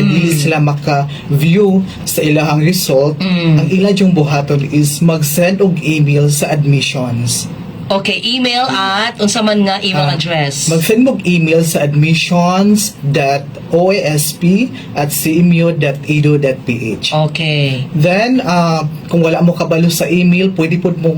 Dili sila maka-view sa ilahang result. Ang ila yung buhaton is mag-send og email sa admissions. Okay, email at unsa man nga email address. Mag-send mo email sa admissions.oasp@cmu.edu.ph. Okay. Then, kung wala mo kabalo sa email, pwede po mo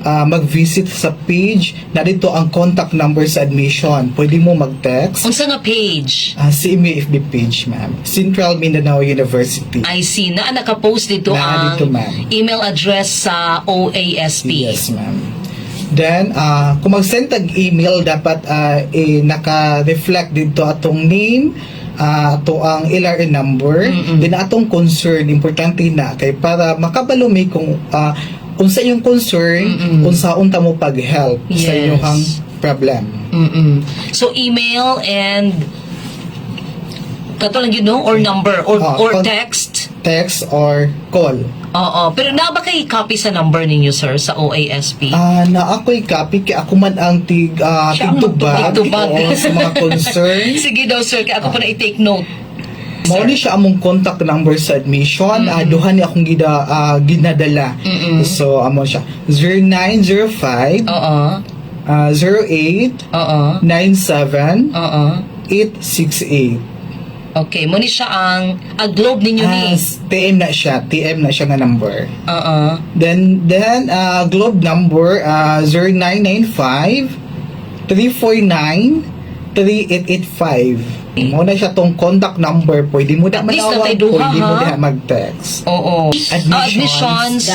mag-visit sa page na dito ang contact number sa admission. Pwede mo mag-text. Unsa nga page? CMU FB page, ma'am. Central Mindanao University. I see. Na naka-post dito Na ang dito, ma'am. email address sa OASP. Yes, ma'am. Then, kung mag-send tag email, dapat naka-reflect dito atong name, ato ang LRN number, then atong concern, importante na, kay para makabalo may kung unsa yung concern, unsaon ta mo pag-help sa Yes. inyong problem. So, email and katulad yun, no? Or number, or text. Text or call. Oo. Pero na ba kayo copy sa number ninyo, sir, sa OASP? Na ako'y copy, kaya ako man ang tigtubag sa mga concerns. Sige daw, sir. Kaya ako pa na i-take note. Mao ni siya among contact number sa admission. Duha ni akong ginadala. So, amo siya. 0905 08 97 868. Okay. Muna siya ang globe ninyo ni. TM na siya nga number. Then globe number 0995 349 3885. Muna siya tong contact number. Pwede mo na At least manawag, natay duha, pwede mo ha? na mag-text. Oo. Admissions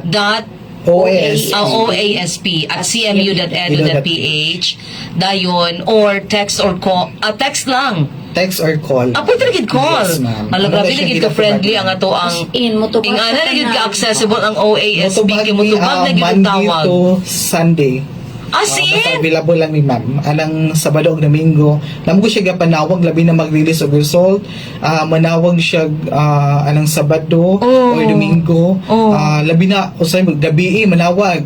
dot OASP at cmu.edu.ph dayon or text or call. Text lang. Text or call. Pwede na gid call. Yes, ma'am. Malagrabe Wala na siyang gid ka friendly ang ginatubag. ato ang motubag ingana na gid ka na. accessible ang OASP kay Motubag motubag na gid ang Monday tawag. to Sunday. As Basta in? available lang ni ma'am. Anang Sabado ug Domingo. Namo ko siya gapanawag labi na mag-release og result. Manawag siya anang Sabado o Domingo. Labi na usay gabi manawag.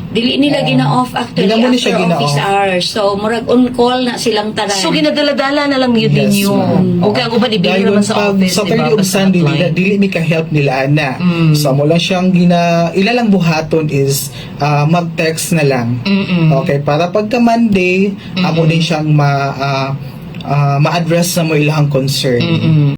Dili nila gina-off actually Dili mo ni after siya office gina-off. hours. So, murag on call na silang tanan. So ginadala-dala na lang yun Yes, ninyo. ma'am. Okay, ako ba ibigay Dahil naman sa pag office, Saturday diba? ug Basta Sunday apply. dili mi ka help nila ana. So mo lang siyang ilalang buhaton is mag-text na lang. Okay, para pagka Monday amo din siyang ma-address na mo ilang concern.